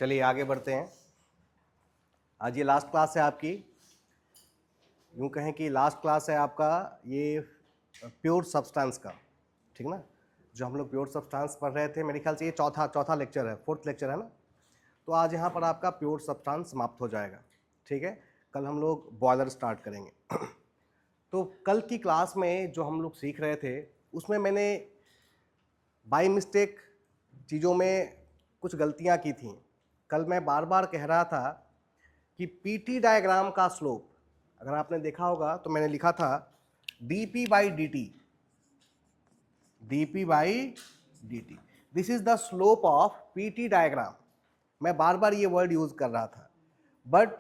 चलिए आगे बढ़ते हैं। आज ये लास्ट क्लास है आपकी, यूँ कहें कि लास्ट क्लास है आपका ये प्योर सब्सटेंस का, ठीक ना। जो हम लोग प्योर सब्सटेंस पढ़ रहे थे, मेरे ख्याल से ये चौथा लेक्चर है, 4th लेक्चर है ना। तो आज यहाँ पर आपका प्योर सब्सटेंस समाप्त हो जाएगा, ठीक है। कल हम लोग बॉयलर स्टार्ट करेंगे। तो कल की क्लास में जो हम लोग सीख रहे थे उसमें मैंने बाय मिस्टेक चीज़ों में कुछ गलतियाँ की थी। कल मैं बार बार कह रहा था कि पीटी डायग्राम का स्लोप, अगर आपने देखा होगा तो मैंने लिखा था dp by dt, dp by dt, this is the slope of PT diagram. मैं बार बार ये वर्ड यूज कर रहा था, बट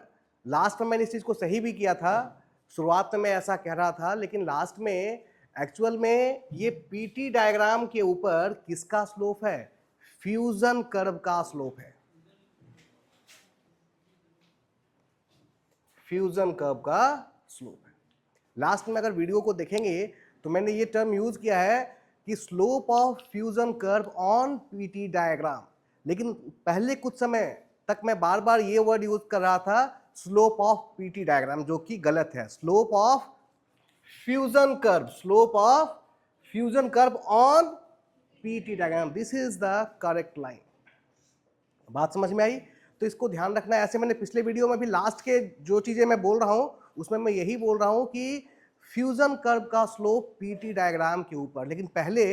लास्ट में मैंने इस चीज़ को सही भी किया था। शुरुआत में मैं ऐसा कह रहा था, लेकिन लास्ट में एक्चुअल में ये पीटी डायग्राम के ऊपर किसका स्लोप है? फ्यूजन कर्व का स्लोप है, फ्यूजन कर्व का स्लोप है। लास्ट में अगर वीडियो को देखेंगे तो मैंने ये टर्म यूज किया है कि slope of fusion curve on PT diagram, लेकिन पहले कुछ समय तक मैं बार बार ये वर्ड यूज कर रहा था स्लोप ऑफ पीटी डायग्राम, जो कि गलत है। Slope of fusion curve, slope of fusion curve on PT diagram, this is the correct line. बात समझ में आई? तो इसको ध्यान रखना है। ऐसे मैंने पिछले वीडियो में भी लास्ट के जो चीजें मैं बोल रहा हूं उसमें मैं यही बोल रहा हूं कि फ्यूजन कर्व का स्लोप पीटी डायग्राम के ऊपर, लेकिन पहले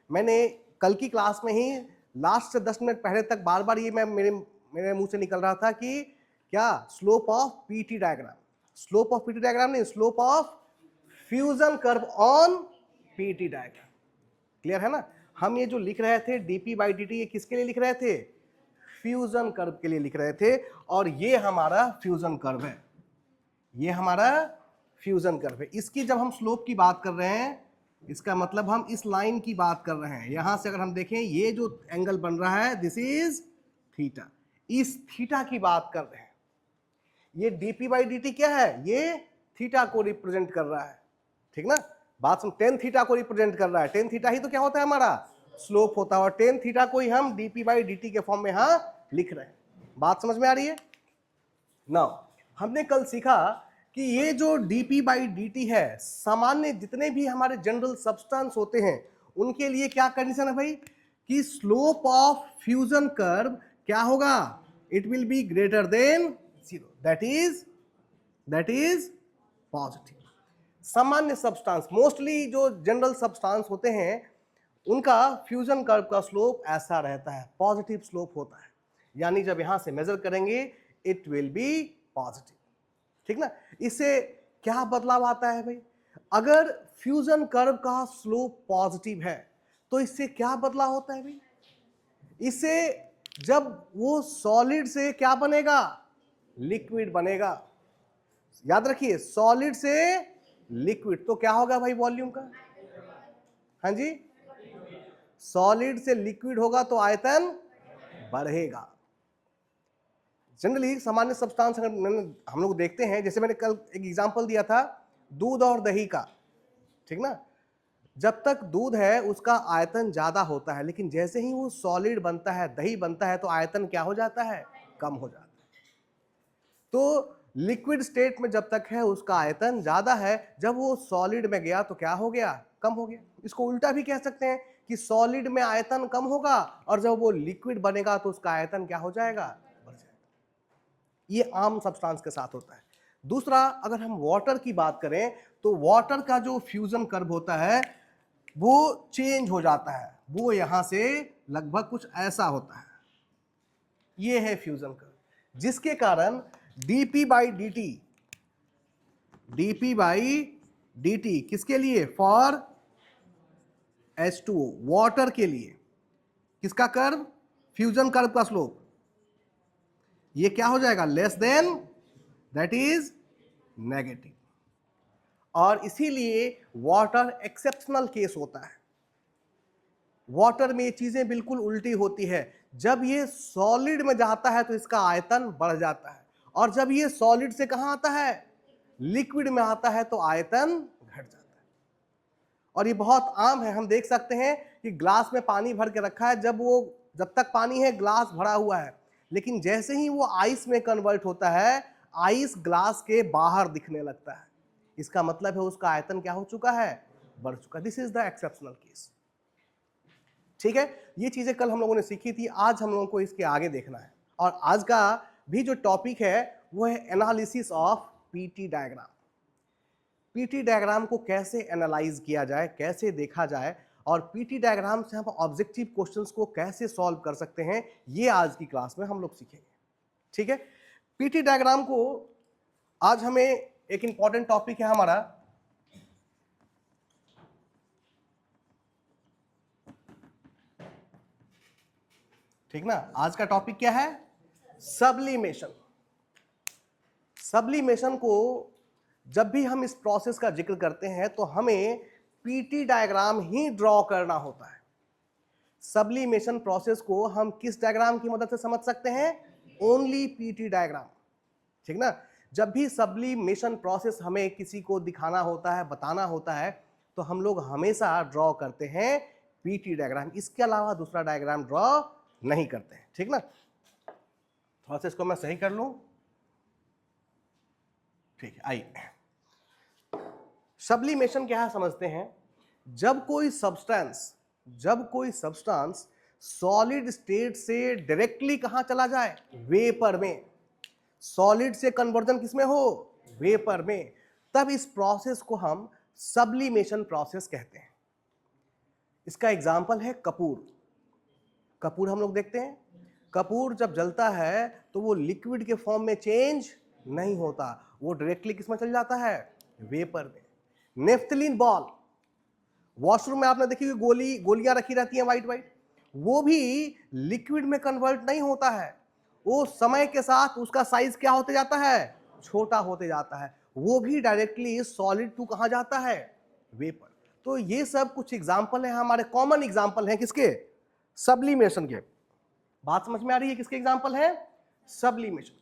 मैंने कल की क्लास में ही लास्ट से 10 मिनट पहले तक बार बार ये मैं मेरे मुंह से निकल रहा था कि क्या slope of PT diagram, slope of PT diagram नहीं, slope of fusion curve on PT diagram. Clear है ना? हम ये जो लिख रहे थे डीपी बाई डी टी, ये किसके लिए लिख रहे थे? फ्यूजन कर्व के लिए लिख रहे थे, और ये हमारा फ्यूजन कर्व है, ये हमारा फ्यूजन कर्व है। इसकी जब हम स्लोप की बात कर रहे हैं, इसका मतलब हम इस लाइन की बात कर रहे हैं। यहां से अगर हम देखें ये जो एंगल बन रहा है दिस इज थीटा, इस थीटा की बात कर रहे हैं। ये डीपी बाई डी टी क्या है? ये थीटा को रिप्रेजेंट कर रहा है, ठीक ना। बात सुन, टेन थीटा को रिप्रेजेंट कर रहा है। टेन थीटा ही तो क्या होता है? हमारा स्लोप होता है, और टेन थीटा को ही हम डीपी बाई डी टी के फॉर्म में यहां लिख रहे हैं। बात समझ में आ रही है? नाउ हमने कल सीखा कि ये जो dp बाई dt है, सामान्य जितने भी हमारे जनरल सब्सटेंस होते हैं उनके लिए क्या कंडीशन है भाई? कि स्लोप ऑफ फ्यूजन कर्व क्या होगा? It will be greater than 0, that is positive. सामान्य सब्सटेंस, मोस्टली जो जनरल सब्सटेंस होते हैं उनका फ्यूजन कर्व का स्लोप ऐसा रहता है, पॉजिटिव स्लोप होता है। यानी जब यहां से मेजर करेंगे इट विल बी पॉजिटिव, ठीक ना। इससे क्या बदलाव आता है भाई? अगर फ्यूजन कर्व का स्लोप पॉजिटिव है तो इससे क्या बदलाव होता है भाई? इससे जब वो सॉलिड से क्या बनेगा? लिक्विड बनेगा। याद रखिए, सॉलिड से लिक्विड तो क्या होगा भाई? वॉल्यूम का, हाँ जी, सॉलिड से लिक्विड होगा तो आयतन बढ़ेगा। जनरली सामान्य सब्सटेंस हम लोग देखते हैं, जैसे मैंने कल एक एग्जांपल दिया था दूध और दही का, ठीक ना। जब तक दूध है उसका आयतन ज्यादा होता है, लेकिन जैसे ही वो सॉलिड बनता है, दही बनता है, तो आयतन क्या हो जाता है? कम हो जाता है। तो लिक्विड स्टेट में जब तक है उसका आयतन ज्यादा है, जब वो सॉलिड में गया तो क्या हो गया? कम हो गया। इसको उल्टा भी कह सकते हैं कि सॉलिड में आयतन कम होगा और जब वो लिक्विड बनेगा तो उसका आयतन क्या हो जाएगा? बढ़ जाएगा। ये आम सब्सटेंस के साथ होता है। दूसरा, अगर हम वाटर की बात करें तो वाटर का जो फ्यूजन कर्व होता है वो चेंज हो जाता है, वो यहां से लगभग कुछ ऐसा होता है। ये है फ्यूजन कर्व, जिसके कारण DP by dt, DP by dt किसके लिए? फॉर H2O, वाटर के लिए। किसका कर्व? फ्यूजन कर्व का स्लोप। ये क्या हो जाएगा? Less than, that is negative. और इसीलिए वाटर एक्सेप्शनल केस होता है। वाटर में ये चीजें बिल्कुल उल्टी होती है। जब ये सॉलिड में जाता है तो इसका आयतन बढ़ जाता है, और जब ये सॉलिड से कहां आता है? लिक्विड में आता है, तो आयतन घट जाता है। और ये बहुत आम है, हम देख सकते हैं कि ग्लास में पानी भर के रखा है, जब तक पानी है ग्लास भरा हुआ है, लेकिन जैसे ही वो आइस में कन्वर्ट होता है, आइस ग्लास के बाहर दिखने लगता है। इसका मतलब है उसका आयतन क्या हो चुका है, बढ़ चुका है। This is the exceptional case. ठीक है, ये चीजें कल हम लोगों ने सीखी थी, आज हम लोगों को इसके आगे देखना है। और आज का भी जो टॉपिक है वो है analysis of PT diagram. PT diagram को कैसे एनालाइज किया जाए, कैसे देखा जाए, और पीटी डायग्राम से हम ऑब्जेक्टिव क्वेश्चंस को कैसे सॉल्व कर सकते हैं, ये आज की क्लास में हम लोग सीखेंगे। ठीक है, पीटी डायग्राम को आज हमें एक इंपॉर्टेंट टॉपिक है हमारा ठीक ना। आज का टॉपिक क्या है, सब्लिमेशन। सब्लिमेशन को जब भी हम इस प्रोसेस का जिक्र करते हैं तो हमें पीटी डायग्राम ही ड्रॉ करना होता है। सब्लिमेशन प्रोसेस को हम किस डायग्राम की मदद से समझ सकते हैं, ओनली पीटी डायग्राम। ठीक ना, जब भी सब्लिमेशन प्रोसेस हमें किसी को दिखाना होता है, बताना होता है, तो हम लोग हमेशा ड्रॉ करते हैं पीटी डायग्राम, इसके अलावा दूसरा डायग्राम ड्रॉ नहीं करते हैं। ठीक ना, थोड़ा सा इसको मैं सही कर लूं। ठीक है, आइए सब्लिमेशन क्या है समझते हैं। जब कोई सब्सटेंस सॉलिड स्टेट से डायरेक्टली कहां चला जाए, वेपर में। सॉलिड से कन्वर्जन किसमें हो, वेपर में, तब इस प्रोसेस को हम सब्लिमेशन प्रोसेस कहते हैं। इसका एग्जांपल है कपूर। कपूर हम लोग देखते हैं, कपूर जब जलता है तो वो लिक्विड के फॉर्म में चेंज नहीं होता, वो डायरेक्टली किसमें चल जाता है, वेपर में। नेफ्थलीन बॉल, वॉशरूम में आपने देखी हुई गोलियां रखी रहती हैं वाइट वाइट, वो भी लिक्विड में कन्वर्ट नहीं होता है, वो समय के साथ उसका साइज क्या होते जाता है, छोटा होते जाता है, वो भी डायरेक्टली सॉलिड टू कहां जाता है, वेपर। तो ये सब कुछ एग्जाम्पल है, हमारे कॉमन एग्जाम्पल है किसके, सब्लिमेशन के। बात समझ में आ रही है, किसके एग्जाम्पल है, सब्लिमेशन।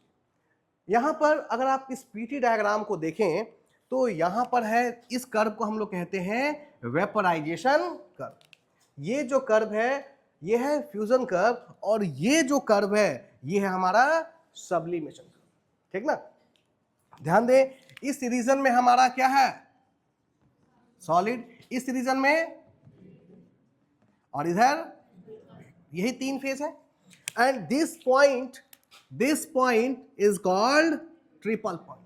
यहां पर अगर आप इस पीटी डायग्राम को देखें तो यहां पर है, इस कर्व को हम लोग कहते हैं वेपराइजेशन कर्व। ये जो कर्व है ये है फ्यूजन कर्व, और ये जो कर्व है ये है हमारा सब्लिमेशन कर्व। ठीक ना, ध्यान दें, इस रीजन में हमारा क्या है, सॉलिड, इस रीजन में, और इधर यही तीन फेज है। And this point is called triple point.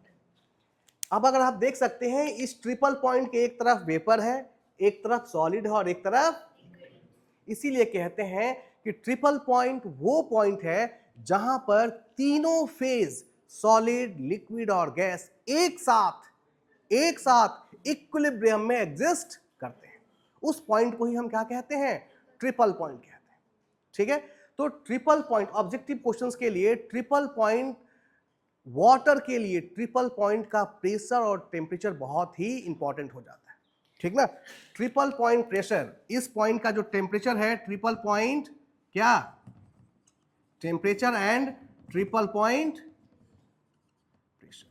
अब अगर आप देख सकते हैं, इस ट्रिपल पॉइंट के एक तरफ वेपर है, एक तरफ सॉलिड है, और एक तरफ, इसीलिए कहते हैं कि ट्रिपल पॉइंट वो पॉइंट है जहां पर तीनों फेज, सॉलिड, लिक्विड और गैस, एक साथ इक्विलिब्रियम में एग्जिस्ट करते हैं। उस पॉइंट को ही हम क्या कहते हैं, ट्रिपल पॉइंट कहते हैं। ठीक है, तो ट्रिपल पॉइंट ऑब्जेक्टिव क्वेश्चंस के लिए, ट्रिपल पॉइंट वाटर के लिए ट्रिपल पॉइंट का प्रेशर और टेम्परेचर बहुत ही इंपॉर्टेंट हो जाता है। ठीक ना, ट्रिपल पॉइंट प्रेशर, इस पॉइंट का जो टेम्परेचर है, ट्रिपल पॉइंट क्या, temperature and triple point pressure,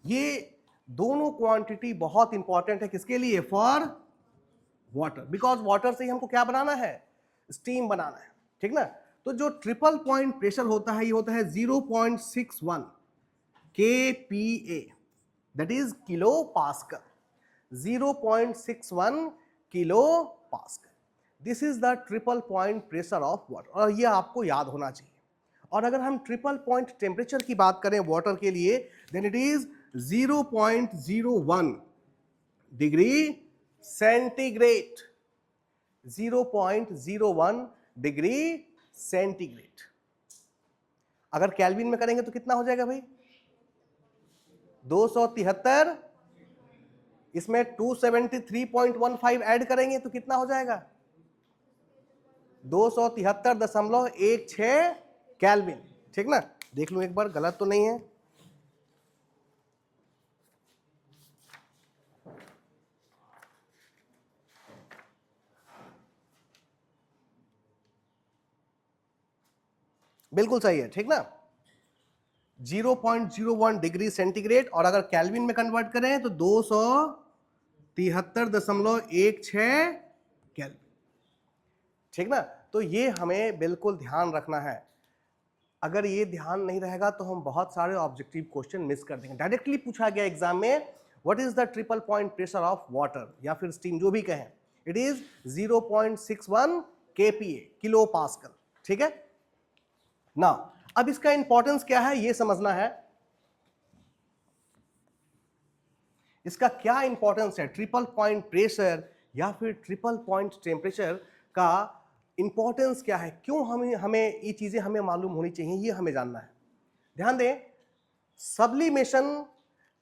ये दोनों क्वांटिटी बहुत इंपॉर्टेंट है किसके लिए, फॉर वाटर, बिकॉज वाटर से ही हमको क्या बनाना है, स्टीम बनाना है। ठीक ना, तो जो ट्रिपल पॉइंट प्रेशर होता है ये होता है 0.61 kPa, that is kilo pascal, 0.61 kilo pascal. This is the triple point pressure of water, और ये आपको याद होना चाहिए। और अगर हम ट्रिपल पॉइंट टेम्परेचर की बात करें वाटर के लिए, then it is 0.01 degree centigrade, 0.01 degree centigrade. अगर केल्विन में करेंगे तो कितना हो जाएगा भाई, 273, इसमें 273.15 ऐड करेंगे तो कितना हो जाएगा, 273.16 केल्विन। ठीक ना, देख लूं एक बार, गलत तो नहीं है। बिल्कुल सही है। ठीक ना, 0.01 डिग्री सेंटीग्रेड, और अगर केल्विन में कन्वर्ट करें तो 273.16 केल्विन। ठीक ना, तो ये हमें बिल्कुल ध्यान रखना है। अगर ये ध्यान नहीं रहेगा तो हम बहुत सारे ऑब्जेक्टिव क्वेश्चन मिस कर देंगे। डायरेक्टली पूछा गया एग्जाम में, what is the triple point pressure of water या फिर स्टीम, जो भी कहें, it is 0.61 kPa, kilo pascal. ठीक है ना। अब इसका इंपॉर्टेंस क्या है ये समझना है। इसका क्या इंपॉर्टेंस है, ट्रिपल पॉइंट प्रेशर या फिर ट्रिपल पॉइंट टेम्परेचर का इंपॉर्टेंस क्या है, क्यों हमें ये चीजें हमें मालूम होनी चाहिए, ये हमें जानना है। ध्यान दें, सब्लिमेशन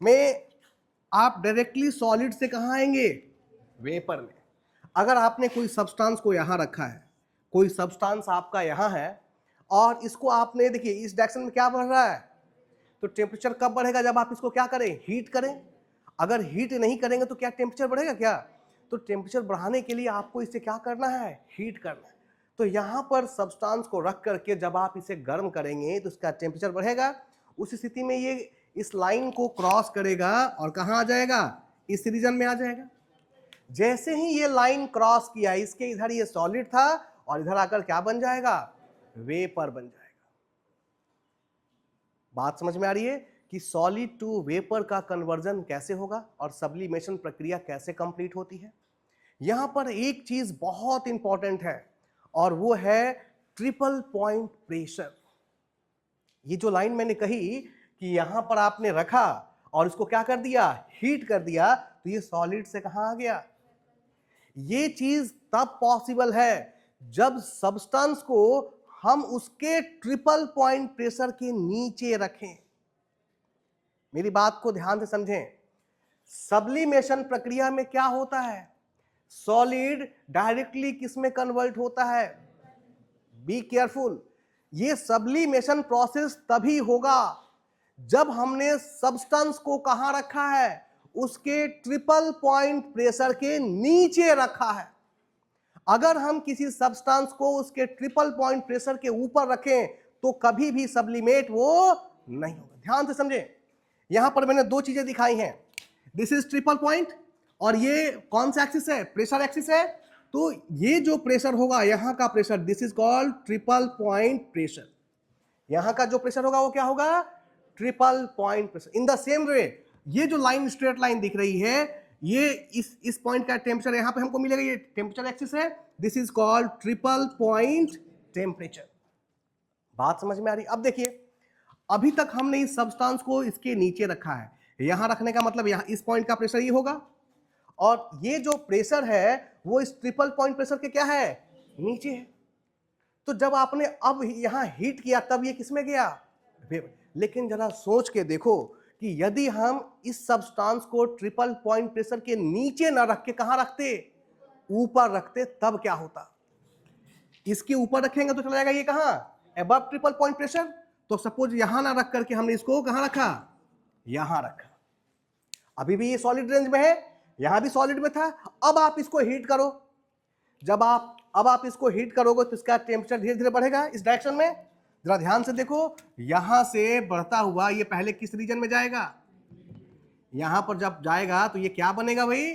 में आप डायरेक्टली सॉलिड से कहां आएंगे, वेपर में। अगर आपने कोई सब्सटेंस को यहां रखा है, कोई सब्सटेंस आपका यहां है और इसको आपने, देखिए इस डायरेक्शन में क्या बढ़ रहा है, तो टेम्परेचर कब बढ़ेगा, जब आप इसको क्या करें, हीट करें। अगर हीट नहीं करेंगे तो क्या टेम्परेचर बढ़ेगा क्या, तो टेम्परेचर बढ़ाने के लिए आपको इसे क्या करना है, हीट करना है। तो यहां पर सब्सटेंस को रख करके जब आप इसे गर्म करेंगे तो इसका टेम्परेचर बढ़ेगा। उस स्थिति में ये इस लाइन को क्रॉस करेगा और कहां आ जाएगा, इस रीजन में आ जाएगा। जैसे ही ये लाइन क्रॉस किया, इसके इधर ये सॉलिड था और इधर आकर क्या बन जाएगा, वेपर बन जाएगा। बात समझ में आ रही है कि सॉलिड टू वेपर का कन्वर्जन कैसे होगा और सब्लिमेशन प्रक्रिया कैसे कंप्लीट होती है। यहां पर एक चीज बहुत इंपॉर्टेंट है और वो है ट्रिपल पॉइंट प्रेशर। ये जो लाइन मैंने कही कि यहां पर आपने रखा और इसको क्या कर दिया, हीट कर दिया, तो ये सॉलिड से कहां आ गया। ये चीज तब पॉसिबल है जब सब्सटेंस को हम उसके ट्रिपल पॉइंट प्रेशर के नीचे रखें। मेरी बात को ध्यान से समझें। सब्लिमेशन प्रक्रिया में क्या होता है, सॉलिड डायरेक्टली किस में कन्वर्ट होता है, बी केयरफुल, ये सब्लिमेशन प्रोसेस तभी होगा जब हमने सब्सटेंस को कहां रखा है, उसके ट्रिपल पॉइंट प्रेशर के नीचे रखा है। अगर हम किसी सब्सटेंस को उसके ट्रिपल पॉइंट प्रेशर के ऊपर रखें तो कभी भी सब्लिमेट वो नहीं होगा। ध्यान से समझें, यहां पर मैंने दो चीजें दिखाई हैं, दिस इज ट्रिपल पॉइंट और ये कौन सा एक्सिस है, प्रेशर एक्सिस है। तो ये जो प्रेशर होगा यहां का pressure, this is called triple point pressure. यहां का जो प्रेशर होगा वो क्या होगा, triple point pressure. In the same way ये जो लाइन, स्ट्रेट लाइन दिख रही है, ये इस पॉइंट का टेम्परेचर यहां पे हमको मिलेगा, ये टेम्परेचर एक्सिस है, this is called triple point temperature. बात समझ में आ रही। अब देखिए, अभी तक हमने इस सब्सटेंस को इसके नीचे रखा है, यहां रखने का मतलब यहां इस पॉइंट का प्रेशर ये होगा और ये जो प्रेशर है वो इस ट्रिपल पॉइंट प्रेशर के क्या है, नीचे है। तो जब आपने अब यहां हीट किया तब ये किसमें गया, लेकिन जरा सोच के देखो कि यदि हम इस सब्सटेंस को ट्रिपल पॉइंट प्रेशर के नीचे ना रख के कहां रखते, ऊपर रखते, तब क्या होता। इसके ऊपर रखेंगे तो चला जाएगा ये कहां, अबव ट्रिपल पॉइंट प्रेशर। तो सपोज यहां ना रख करके हमने इसको कहां रखा, यहां रखा। अभी भी ये सॉलिड रेंज में है, यहां भी सॉलिड में था। अब आप इसको हीट करो, जब आप इसको हीट करोगे तो इसका टेम्परेचर धीरे धीरे बढ़ेगा इस डायरेक्शन में। जरा ध्यान से देखो, यहां से बढ़ता हुआ ये पहले किस रीजन में जाएगा, यहां पर जब जाएगा तो ये क्या बनेगा भाई,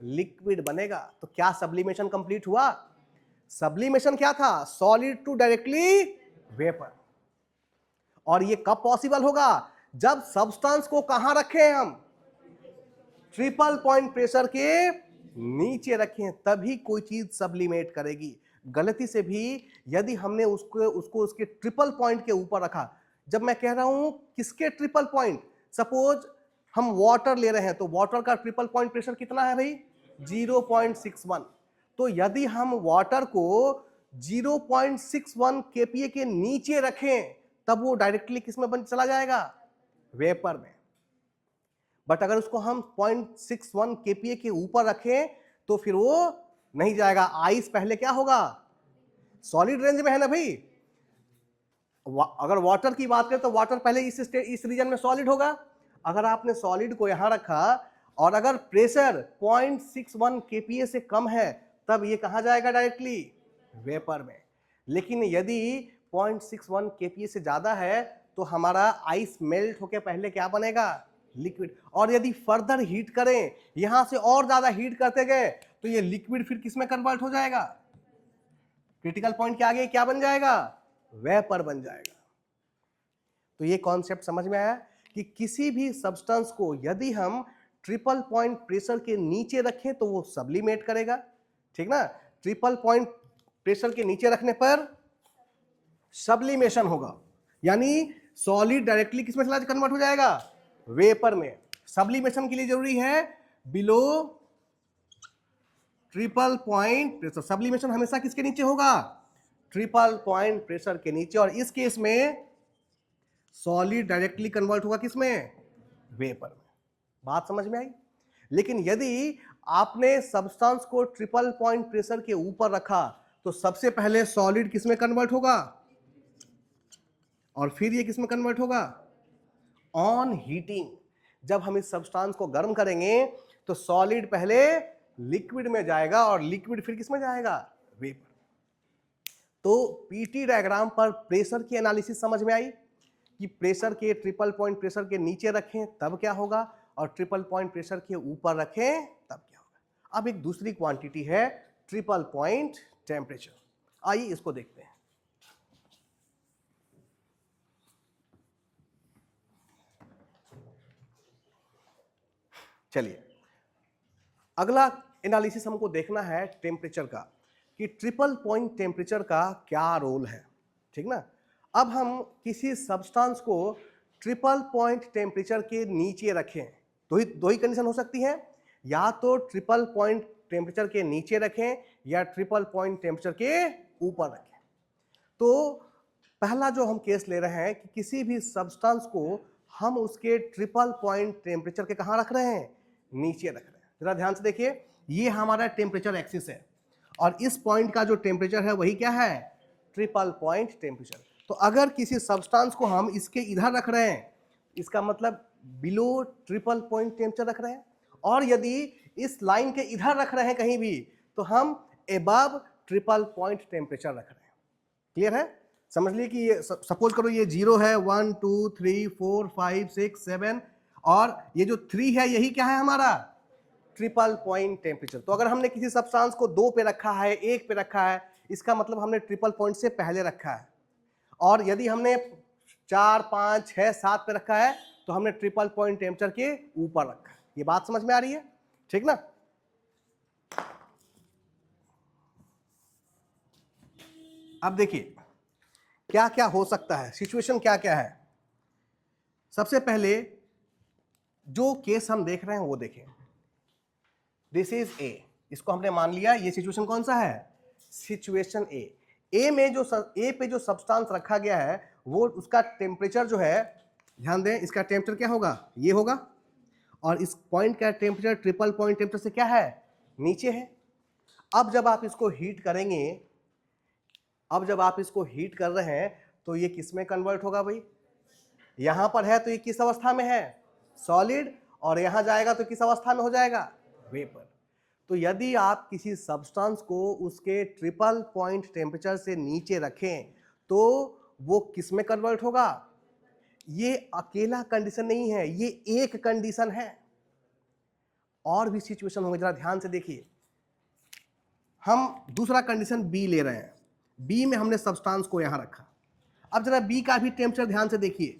लिक्विड बनेगा। तो क्या सब्लिमेशन कंप्लीट हुआ, सब्लिमेशन क्या था, सॉलिड टू डायरेक्टली वेपर। और ये कब पॉसिबल होगा, जब सब्सटेंस को कहां रखें हम, ट्रिपल पॉइंट प्रेशर के नीचे रखें, तभी कोई चीज सब्लिमेट करेगी। गलती से भी यदि हमने उसको उसके ट्रिपल पॉइंट के ऊपर रखा, जब मैं कह रहा हूं किसके ट्रिपल पॉइंट, सपोज हम वाटर ले रहे हैं तो वाटर का ट्रिपल पॉइंट प्रेशर कितना है भाई, 0.61। तो यदि हम वाटर को 0.61 kPa के नीचे रखें तब वो डायरेक्टली किस में बन चला जाएगा, वेपर में। बट अगर उसको हम 0.61 kPa के ऊपर रखें तो फिर वो नहीं जाएगा। आइस पहले क्या होगा, सॉलिड रेंज में है ना भाई। अगर वाटर की बात करें तो वाटर पहले इस रीजन में सॉलिड होगा। अगर आपने सॉलिड को यहां रखा और अगर प्रेशर 0.61 kPa से कम है तब ये कहां जाएगा, डायरेक्टली वेपर में। लेकिन यदि 0.61 kPa से ज्यादा है तो हमारा आइस मेल्ट होकर पहले क्या बनेगा, लिक्विड। और यदि फर्दर हीट करें, यहां से और ज्यादा हीट करते गए तो ये लिक्विड फिर किस में कन्वर्ट हो जाएगा, क्रिटिकल पॉइंट के आगे क्या बन जाएगा, वेपर बन जाएगा। तो ये कॉन्सेप्ट समझ में आया कि किसी भी सब्सटेंस को यदि हम ट्रिपल पॉइंट प्रेशर के नीचे रखें तो वो सब्लिमेट करेगा, ठीक ना। ट्रिपल पॉइंट प्रेशर के नीचे रखने पर सब्लिमेशन होगा, यानी सॉलिड डायरेक्टली किसमें चला कन्वर्ट हो जाएगा, वेपर में। सब्लिमेशन के लिए जरूरी है below triple point pressure. Sublimation हमेशा किसके नीचे होगा, ट्रिपल पॉइंट प्रेशर के नीचे, और इस केस में सॉलिड डायरेक्टली कन्वर्ट होगा किसमें, वेपर में। बात समझ में आई। लेकिन यदि आपने सब्सटेंस को ट्रिपल पॉइंट प्रेशर के ऊपर रखा तो सबसे पहले सॉलिड किसमें कन्वर्ट होगा और फिर ये किसमें कन्वर्ट होगा, ऑन हीटिंग। जब हम इस सब्सटेंस को गर्म करेंगे तो सॉलिड पहले लिक्विड में जाएगा और लिक्विड फिर किसमें जाएगा, वेपर। तो पीटी डायग्राम पर प्रेशर की एनालिसिस समझ में आई कि प्रेशर के ट्रिपल पॉइंट प्रेशर के नीचे रखें तब क्या होगा और ट्रिपल पॉइंट प्रेशर के ऊपर रखें तब क्या होगा। अब एक दूसरी क्वांटिटी है ट्रिपल पॉइंट टेम्परेचर। आइए इसको देखते हैं। चलिए, अगला एनालिसिस हमको देखना है टेम्परेचर का, कि ट्रिपल पॉइंट टेम्परेचर का क्या रोल है, ठीक ना। अब हम किसी सब्सटेंस को ट्रिपल पॉइंट टेम्परेचर के नीचे रखें, दो ही कंडीशन हो सकती है, या तो ट्रिपल पॉइंट टेम्परेचर के नीचे रखें या ट्रिपल पॉइंट टेम्परेचर के ऊपर रखें। तो पहला जो हम केस ले रहे हैं कि किसी भी सब्सटेंस को हम उसके ट्रिपल पॉइंट टेम्परेचर के कहाँ रख रहे हैं, नीचे रख रहे हैं। जरा ध्यान से देखिए, ये हमारा टेम्परेचर एक्सिस है और इस पॉइंट का जो टेम्परेचर है वही क्या है, ट्रिपल पॉइंट टेम्परेचर। तो अगर किसी सब्सटेंस को हम इसके इधर रख रहे हैं, इसका मतलब बिलो ट्रिपल पॉइंट टेम्परेचर रख रहे हैं, और यदि इस लाइन के इधर रख रहे हैं कहीं भी तो हम एबव ट्रिपल पॉइंट टेम्परेचर रख रहे हैं। क्लियर है। समझ लीजिए कि ये सपोज करो ये 0 है, 1 2 3 4 5 6 7, और ये जो 3 है यही क्या है हमारा, ट्रिपल पॉइंट टेम्परेचर। तो अगर हमने किसी सब्सटेंस को 2 पे रखा है, 1 पे रखा है, इसका मतलब हमने ट्रिपल पॉइंट से पहले रखा है। और यदि हमने 4 5 6 7 पे रखा है तो हमने ट्रिपल पॉइंट टेम्परेचर के ऊपर रखा है। ये बात समझ में आ रही है, ठीक ना। अब देखिए क्या क्या हो सकता है, सिचुएशन क्या क्या है। सबसे पहले जो केस हम देख रहे हैं वो देखें, दिस इज ए, इसको हमने मान लिया। ये सिचुएशन कौन सा है, सिचुएशन ए। ए में जो ए पे जो सब्सटेंस रखा गया है वो उसका टेम्परेचर जो है, ध्यान दें, इसका टेम्परेचर क्या होगा, ये होगा, और इस पॉइंट का टेम्परेचर ट्रिपल पॉइंट टेम्परेचर से क्या है, नीचे है। अब जब आप इसको हीट करेंगे, अब जब आप इसको हीट कर रहे हैं तो ये किस में कन्वर्ट होगा भाई, यहां पर है तो ये किस अवस्था में है, सॉलिड, और यहां जाएगा तो किस अवस्था में हो जाएगा, वेपर। तो यदि आप किसी सब्सटेंस को उसके ट्रिपल पॉइंट टेम्परेचर से नीचे रखें तो वो किस में कन्वर्ट होगा। ये अकेला कंडीशन नहीं है, ये एक कंडीशन है, और भी सिचुएशन होंगे। जरा ध्यान से देखिए, हम दूसरा कंडीशन बी ले रहे हैं। बी में हमने सब्सटेंस को यहां रखा। अब जरा बी का भी टेम्परेचर ध्यान से देखिए,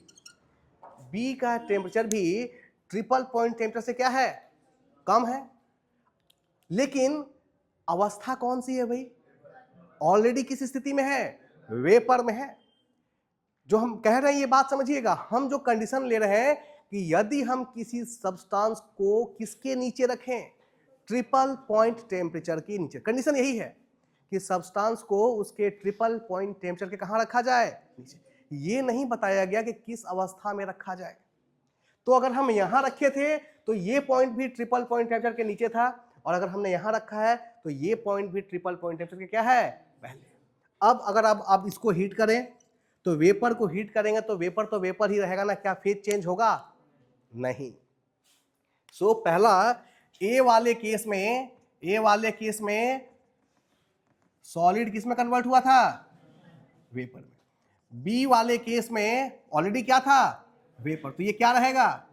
बी का टेम्परेचर भी ट्रिपल पॉइंट टेम्परेचर से क्या है, कम है, लेकिन अवस्था कौन सी है भाई, ऑलरेडी किस स्थिति में है, वेपर में है। जो हम कह रहे हैं ये बात समझिएगा, हम जो कंडीशन ले रहे हैं कि यदि हम किसी सब्सटेंस को किसके नीचे रखें, ट्रिपल पॉइंट टेम्परेचर के नीचे। कंडीशन यही है कि सब्सटेंस को उसके ट्रिपल पॉइंट टेम्परेचर के कहां रखा जाए, नीचे। ये नहीं बताया गया कि किस अवस्था में रखा जाए। तो अगर हम यहां रखे थे तो ये पॉइंट भी ट्रिपल पॉइंट टेम्परेचर के नीचे था, और अगर हमने यहां रखा है तो ये पॉइंट भी ट्रिपल पॉइंट टेम्परेचर के क्या है, पहले। अब अगर आप इसको हीट करें तो वेपर को हीट करेंगे तो वेपर ही रहेगा ना, क्या फेज चेंज होगा, नहीं। सो पहला ए वाले केस में सॉलिड किस में कन्वर्ट हुआ था, वेपर में। बी वाले केस में ऑलरेडी क्या था, वेपर, तो ये क्या रहेगा,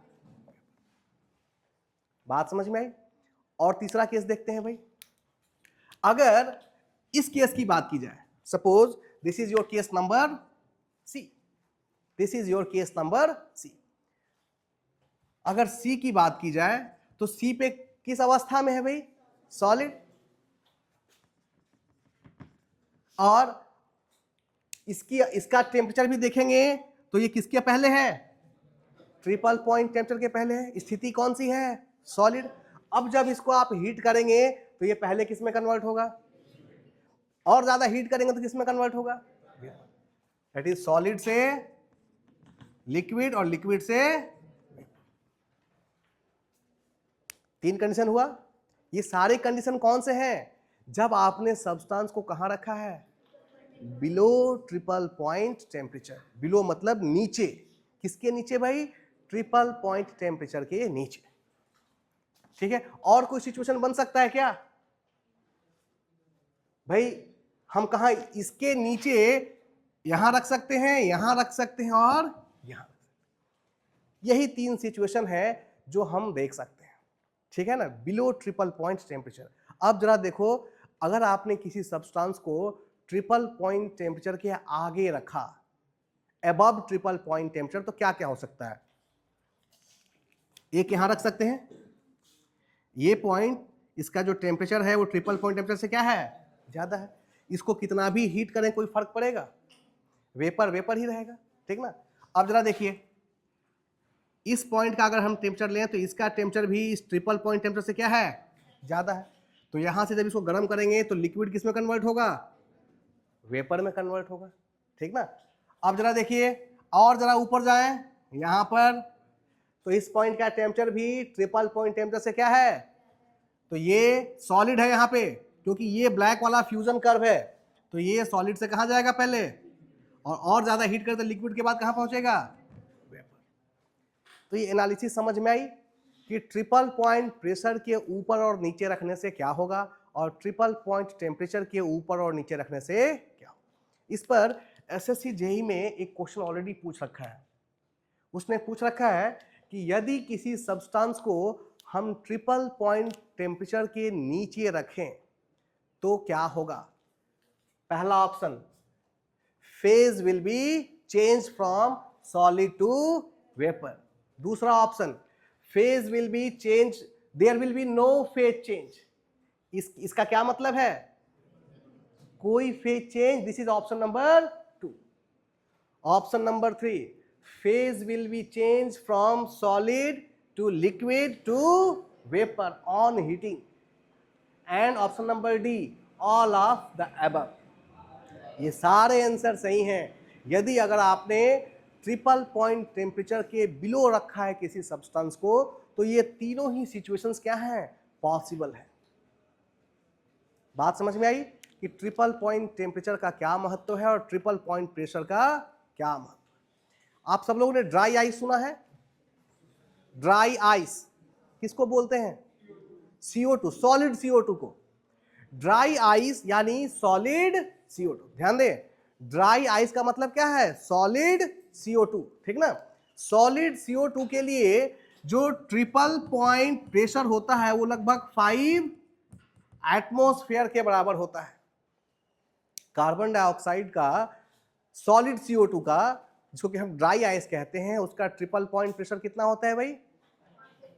बात समझ में आई। और तीसरा केस देखते हैं भाई। अगर इस केस की बात की जाए, suppose this is your case number C, this is your case number C. अगर सी की बात की जाए तो सी पे किस अवस्था में है भाई? सॉलिड। और इसका टेम्परेचर भी देखेंगे तो ये किसके पहले है? ट्रिपल पॉइंट टेम्परेचर के पहले है। स्थिति कौन सी है? सॉलिड। अब जब इसको आप हीट करेंगे तो ये पहले किस में कन्वर्ट होगा? और ज्यादा हीट करेंगे तो किस में कन्वर्ट होगा? दैट इज सॉलिड से लिक्विड और लिक्विड से। तीन कंडीशन हुआ। ये सारे कंडीशन कौन से हैं? जब आपने सब्सटेंस को कहां रखा है? Below triple point temperature. Below मतलब नीचे। किसके नीचे भाई? ट्रिपल पॉइंट टेम्परेचर के नीचे। ठीक है। और कोई सिचुएशन बन सकता है क्या भाई? हम कहा इसके नीचे यहां रख सकते हैं, यहां रख सकते हैं और यहां। यही तीन सिचुएशन है जो हम देख सकते हैं। ठीक है ना, बिलो ट्रिपल पॉइंट टेम्परेचर। अब जरा देखो, अगर आपने किसी सब्सटेंस को ट्रिपल पॉइंट टेम्परेचर के आगे रखा, अबव ट्रिपल पॉइंट टेम्परेचर, तो क्या क्या हो सकता है? एक यहां रख सकते हैं, ये पॉइंट, इसका जो टेम्परेचर है वो ट्रिपल पॉइंट टेम्परेचर से क्या है? ज्यादा है। इसको कितना भी हीट करें कोई फर्क पड़ेगा? वेपर वेपर ही रहेगा। ठीक ना। अब जरा देखिए, इस पॉइंट का अगर हम टेम्परेचर लें तो इसका टेम्परेचर भी इस ट्रिपल पॉइंट टेम्परेचर से क्या है? ज्यादा है। तो यहां से जब इसको गर्म करेंगे तो लिक्विड किस में कन्वर्ट होगा? वेपर में कन्वर्ट होगा। ठीक ना। अब जरा देखिए, और जरा ऊपर जाएं यहां पर, तो इस पॉइंट का टेम्परेचर भी ट्रिपल पॉइंट टेम्परेचर से क्या है? तो ये सॉलिड है यहां पे, क्योंकि ये ब्लैक वाला फ्यूजन कर्व है, तो ये सॉलिड से कहां जाएगा पहले, और ज्यादा हीट करते लिक्विड के बाद कहां पहुंचेगा? वेपर। तो ये एनालिसिस समझ में आई कि ट्रिपल पॉइंट प्रेशर के ऊपर और नीचे रखने से क्या होगा और ट्रिपल पॉइंट टेम्परेचर के ऊपर और नीचे रखने से क्या होगा। इस पर एसएससी जेईई में एक क्वेश्चन ऑलरेडी पूछ रखा है। उसने पूछ रखा है कि यदि किसी सब्सटेंस को हम ट्रिपल पॉइंट टेम्परेचर के नीचे रखें तो क्या होगा? पहला option, phase will be change from solid to vapour. दूसरा option, phase will be change, there will be no phase change. इसका क्या मतलब है? कोई phase change. This is option number 2। Option number 3, phase will be change from solid to liquid to vapour on heating. And option number D, all of the above. ये सारे answer सही हैं। यदि अगर आपने ट्रिपल पॉइंट टेम्परेचर के below रखा है किसी सब्सटेंस को, तो ये तीनों ही सिचुएशंस क्या हैं? पॉसिबल है। बात समझ में आई कि ट्रिपल पॉइंट टेम्परेचर का क्या महत्व है और ट्रिपल पॉइंट प्रेशर का क्या महत्व है। आप सब लोगों ने ड्राई आइस सुना है? ड्राई आइस किसको बोलते हैं? CO2, सॉलिड CO2 को। ड्राई आइस यानी सॉलिड CO2। ध्यान दें, ड्राई आइस का मतलब क्या है? Solid CO2। ठीक ना। सॉलिड CO2 के लिए जो ट्रिपल पॉइंट प्रेशर होता है वो लगभग 5 एटमॉस्फेयर के बराबर होता है। कार्बन डाइऑक्साइड का, सॉलिड CO2 का, जिसको कि हम ड्राई आइस कहते हैं, उसका ट्रिपल पॉइंट प्रेशर कितना होता है भाई?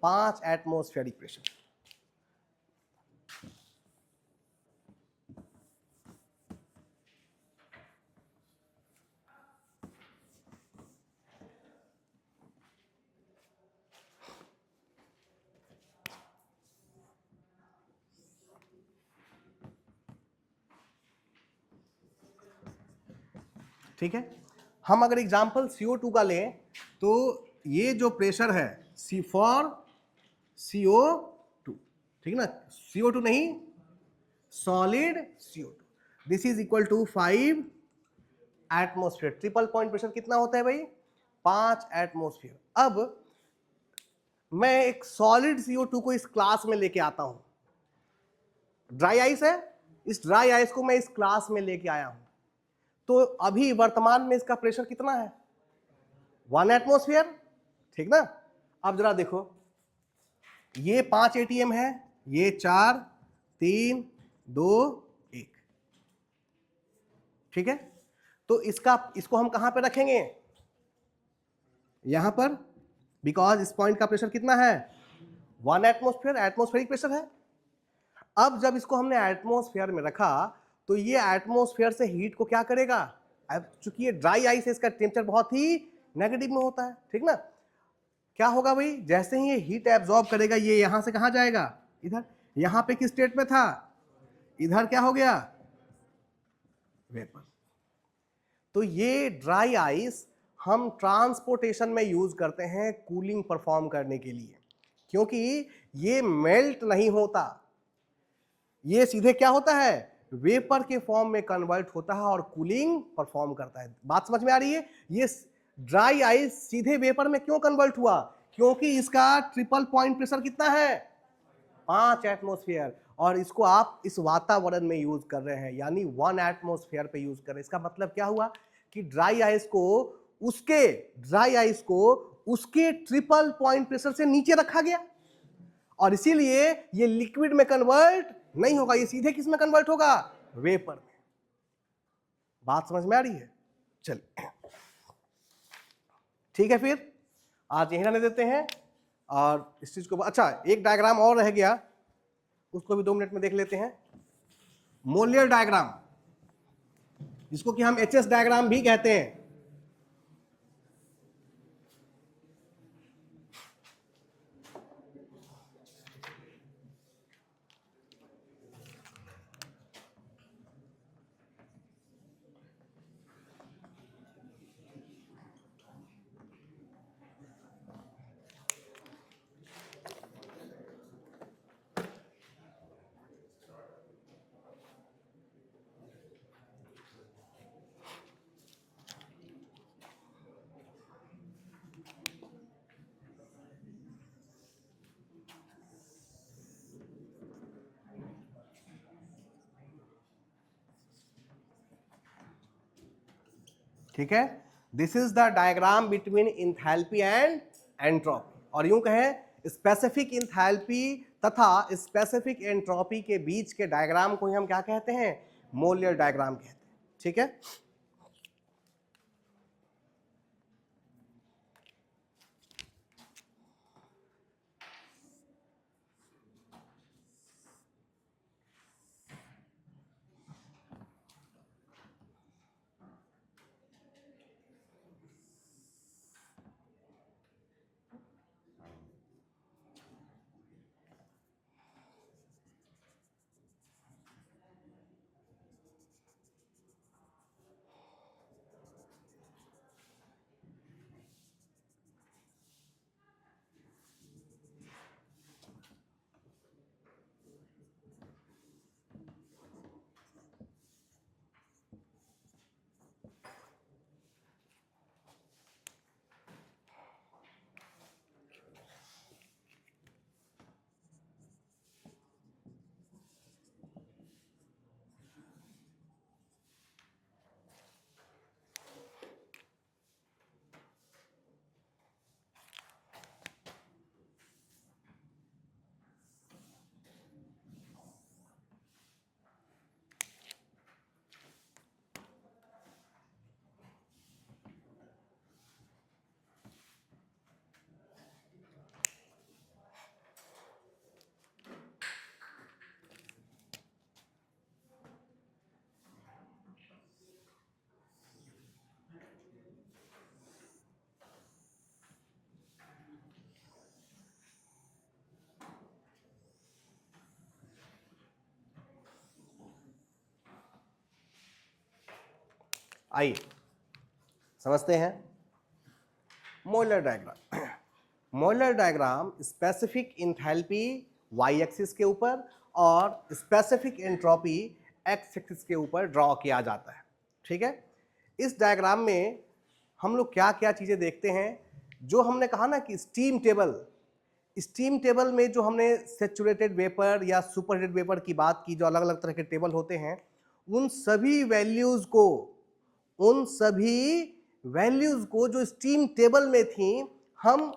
5 एटमॉस्फेरिक प्रेशर। ठीक है। हम अगर एग्जांपल CO2 का लें तो ये जो प्रेशर है C फॉर CO2, ठीक ना, CO2 नहीं, solid CO2, this is equal to 5 atmosphere. Triple point pressure कितना होता है भाई? 5 एटमॉस्फेयर। अब मैं एक सॉलिड CO2 को इस क्लास में लेके आता हूं। ड्राई आइस है, इस ड्राई आइस को मैं इस क्लास में लेके आया हूं, तो अभी वर्तमान में इसका प्रेशर कितना है? 1 एटमॉस्फेयर। ठीक ना। अब जरा देखो, ये 5 ATM है, ये 4, 3, 2, 1। ठीक है। तो इसको हम कहां पे रखेंगे? यहां पर बिकॉज इस पॉइंट का प्रेशर कितना है 1 एटमॉस्फेयर, एटमॉस्फेरिक प्रेशर है। अब जब इसको हमने एटमॉस्फेयर में रखा तो ये एटमॉस्फेयर से हीट को क्या करेगा, अब चूंकि ये ड्राई आइस है इसका टेम्परेचर बहुत ही नेगेटिव में होता है, ठीक ना। क्या होगा भाई, जैसे ही ये हीट एब्जॉर्ब करेगा ये यहां से कहां जाएगा, इधर। यहां पे किस स्टेट में था, इधर क्या हो गया, वेपर। तो ये ड्राई आइस हम ट्रांसपोर्टेशन में यूज करते हैं कूलिंग परफॉर्म करने के लिए, क्योंकि ये मेल्ट नहीं होता, ये सीधे क्या होता है, वेपर के फॉर्म में कन्वर्ट होता है और कूलिंग परफॉर्म करता है। बात समझ में आ रही है। ये ड्राई आइस सीधे वेपर में क्यों कन्वर्ट हुआ, क्योंकि इसका ट्रिपल पॉइंट प्रेशर कितना है 5 एटमॉस्फेयर, और इसको आप इस वातावरण में यूज कर रहे हैं, यानी 1 एटमॉस्फेयर पे यूज कर रहे हैं। इसका मतलब क्या हुआ कि ड्राई आइस को उसके ट्रिपल पॉइंट प्रेशर से नीचे रखा गया, और इसीलिए ये लिक्विड में कन्वर्ट नहीं होगा, ये सीधे किस में कन्वर्ट होगा, वेपर में। बात समझ में आ रही है। चलिए ठीक है, फिर आज यहीं रहने देते हैं, और इस चीज को अच्छा एक डायग्राम और रह गया, उसको भी 2 मिनट में देख लेते हैं। मोलियर डायग्राम, जिसको कि हम एचएस डायग्राम भी कहते हैं। ठीक है, this is the diagram between enthalpy and entropy, और यूं कहें स्पेसिफिक इंथैल्पी तथा स्पेसिफिक एंट्रोपी के बीच के डायग्राम को ही हम क्या कहते हैं, मोलियर डायग्राम कहते हैं। ठीक है, आइए समझते हैं molar diagram. Molar diagram specific enthalpy y axis के ऊपर और स्पेसिफिक एंट्रोपी एक्स एक्सिस के ऊपर ड्रॉ किया जाता है। ठीक है, इस डायग्राम में हम लोग क्या क्या चीज़ें देखते हैं, जो हमने कहा ना कि स्टीम टेबल में जो हमने सेचुरेटेड वेपर या सुपरहीटेड वेपर की बात की, जो अलग अलग तरह के टेबल होते हैं, उन सभी वैल्यूज को जो स्टीम टेबल में थी हम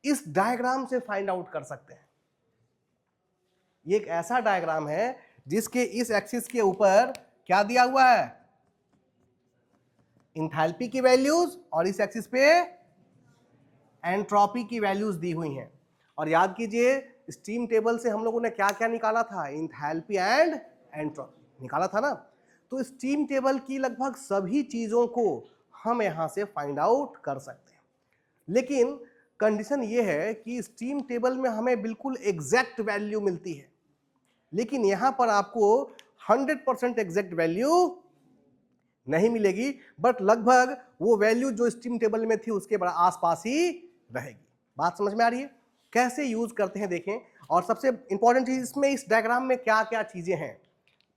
इस डायग्राम से फाइंड आउट कर सकते हैं। ये एक ऐसा डायग्राम है जिसके इस एक्सिस के ऊपर क्या दिया हुआ है, इंथैल्पी की वैल्यूज, और इस एक्सिस पे एंट्रोपी की वैल्यूज दी हुई हैं। और याद कीजिए स्टीम टेबल से हम लोगों ने क्या क्या निकाला था, इंथैल्पी एंड एंट्रोपी निकाला था ना। तो स्टीम टेबल की लगभग सभी चीजों को हम यहां से फाइंड आउट कर सकते हैं, लेकिन कंडीशन ये है कि स्टीम टेबल में हमें बिल्कुल एग्जैक्ट वैल्यू मिलती है, लेकिन यहां पर आपको 100% एग्जैक्ट वैल्यू नहीं मिलेगी, बट लगभग वो वैल्यू जो स्टीम टेबल में थी उसके बड़ा आसपास ही रहेगी। बात समझ में आ रही है? कैसे यूज करते हैं देखें। और सबसे इंपॉर्टेंट चीज इसमें, इस डायग्राम में क्या क्या चीजें हैं।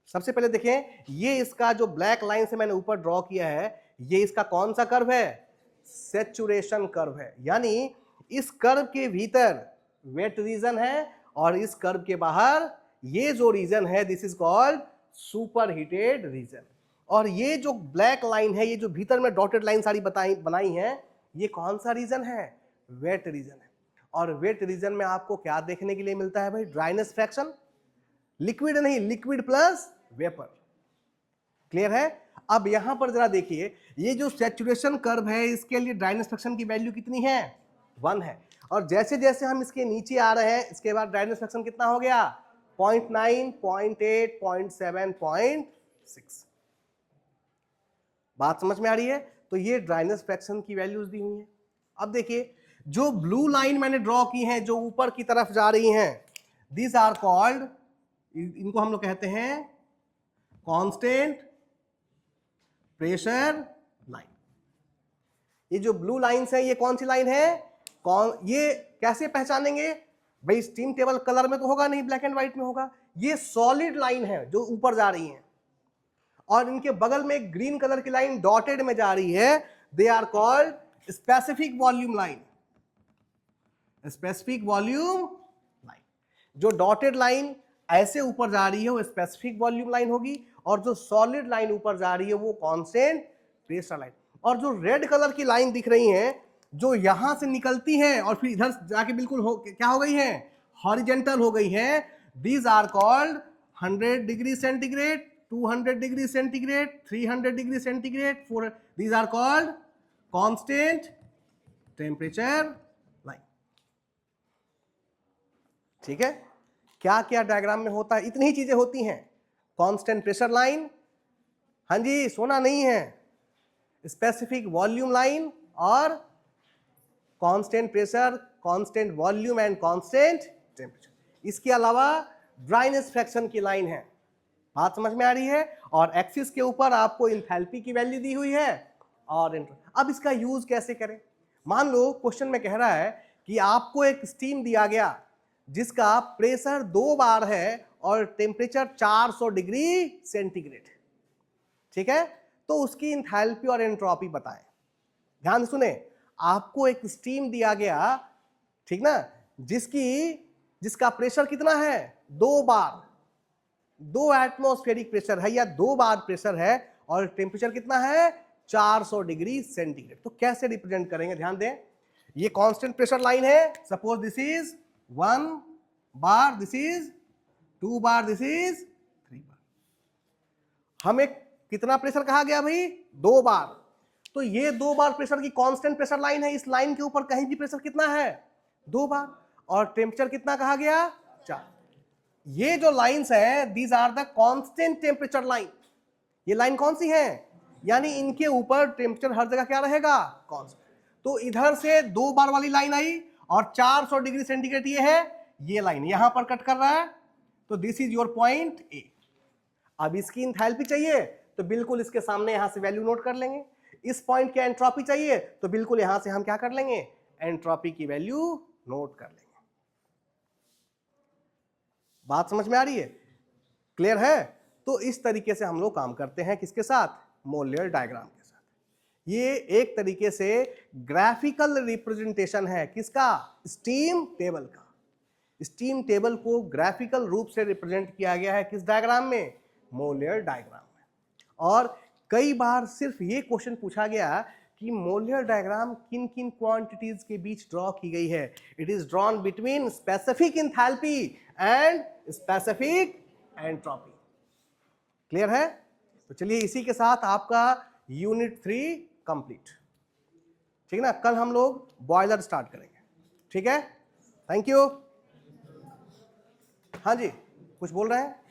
सबसे पहले देखें, ये इसका जो ब्लैक लाइन से मैंने ऊपर ड्रॉ किया है, ये इसका कौन सा कर्व है, सैचुरेशन कर्व है। यानी इस कर्व के भीतर वेट रीजन है और इस कर्व के बाहर ये जो रीजन है this is called super heated region. और ये जो ब्लैक लाइन है, ये जो भीतर में डॉटेड लाइन सारी बनाई है, ये कौन सा रीजन है, वेट रीजन है। और वेट रीजन में आपको क्या देखने के लिए मिलता है भाई, ड्राइनेस फ्रैक्शन, लिक्विड नहीं, लिक्विड प्लस वेपर। क्लियर है? अब यहां पर जरा देखिए, ये जो सैचुरेशन कर्व है इसके लिए ड्राइनेस फ्रैक्शन की वैल्यू कितनी है, 1 है। और जैसे जैसे हम इसके नीचे आ रहे हैं इसके बाद ड्राइनेस फ्रैक्शन कितना हो गया, 0.9, 0.8, 0.7, 0.6। बात समझ में आ रही है? तो ये ड्राइनेस फ्रैक्शन की वैल्यूज दी हुई है। अब देखिए जो ब्लू लाइन मैंने ड्रॉ की है जो ऊपर की तरफ जा रही हैं, दीज आर कॉल्ड, इनको हम लोग कहते हैं कांस्टेंट प्रेशर लाइन। ये जो ब्लू लाइंस है ये कौन सी लाइन है, ये कैसे पहचानेंगे भाई, स्टीम टेबल कलर में तो होगा नहीं, ब्लैक एंड व्हाइट में होगा। ये सॉलिड लाइन है जो ऊपर जा रही है, और इनके बगल में एक ग्रीन कलर की लाइन डॉटेड में जा रही है, they are called specific volume line. Specific volume line, जो डॉटेड लाइन ऐसे ऊपर जा रही है वो स्पेसिफिक वॉल्यूम लाइन होगी, और जो सॉलिड लाइन ऊपर जा रही है वो कांस्टेंट प्रेशर लाइन। और जो रेड कलर की लाइन दिख रही है जो यहां से निकलती है और फिर इधर जाके बिल्कुल क्या हो गई है, हॉरिजेंटल हो गई है, these are called 100 degree centigrade, 200 degree centigrade, 300 degree centigrade, 400, these are called constant temperature line. ठीक है? क्या क्या डायग्राम में होता है, इतनी ही चीजें होती हैं। कांस्टेंट प्रेशर लाइन, हाँ जी सोना नहीं है, स्पेसिफिक वॉल्यूम लाइन, और constant pressure, constant volume and constant temperature. इसके अलावा ड्राइनेस फ्रैक्शन की लाइन है। बात समझ में आ रही है? और एक्सिस के ऊपर आपको इंथैल्पी की वैल्यू दी हुई है। और अब इसका यूज कैसे करें। मान लो क्वेश्चन में कह रहा है कि आपको एक स्टीम दिया गया जिसका प्रेशर 2 बार है और टेम्परेचर 400 डिग्री सेंटीग्रेड। ठीक है? तो उसकी इंथैल्पी और एंट्रोपी बताएं। ध्यान सुने, आपको एक स्टीम दिया गया, ठीक ना, जिसका प्रेशर कितना है, 2 बार, 2 एटमॉस्फेरिक प्रेशर है या 2 बार प्रेशर है, और टेम्परेचर कितना है, 400 डिग्री सेंटीग्रेड। तो कैसे रिप्रेजेंट करेंगे, ध्यान दें। ये कांस्टेंट प्रेशर लाइन है, suppose this is 1 bar, this is 2 bar, this is 3 बार। हमें कितना प्रेशर कहा गया भाई, 2 बार। तो ये 2 बार प्रेशर की कांस्टेंट प्रेशर लाइन है, इस लाइन के ऊपर कहीं भी प्रेशर कितना है, 2 बार, और टेम्परेचर कितना कहा गया, 4। ये जो लाइंस है these are the constant temperature line. ये लाइन कौन सी है, यानी इनके ऊपर टेम्परेचर हर जगह क्या रहेगा, कांस्टेंट। तो इधर से 2 बार वाली लाइन आई और 400 डिग्री सेंटीग्रेड ये है, ये लाइन यहां पर कट कर रहा है, तो this is your point A. अब इसकी इंथैल्पी चाहिए तो बिल्कुल इसके सामने यहां से वैल्यू नोट कर लेंगे। इस पॉइंट की एंट्रोपी चाहिए तो बिल्कुल यहां से हम क्या कर लेंगे, एंट्रोपी की वैल्यू नोट कर लेंगे। बात समझ में आ रही है, क्लियर है? तो इस तरीके से हम लोग काम करते हैं, किसके साथ, मोलेर डायग्राम के साथ। ये एक तरीके से ग्राफिकल रिप्रेजेंटेशन है, किसका, स्टीम टेबल का। स्टीम टेबल को ग्राफिकल रूप से रिप्रेजेंट किया गया है, किस डायग्राम में, मोलेर डायग्राम में। और कई बार सिर्फ ये क्वेश्चन पूछा गया कि मोलेर डायग्राम किन किन क्वांटिटीज के बीच ड्रॉ की गई है। It is drawn between specific enthalpy and specific entropy. Clear है? तो चलिए इसी के साथ आपका यूनिट 3 कंप्लीट। ठीक है ना। कल हम लोग बॉयलर स्टार्ट करेंगे, ठीक है। Thank you. हाँ जी, कुछ बोल रहे हैं?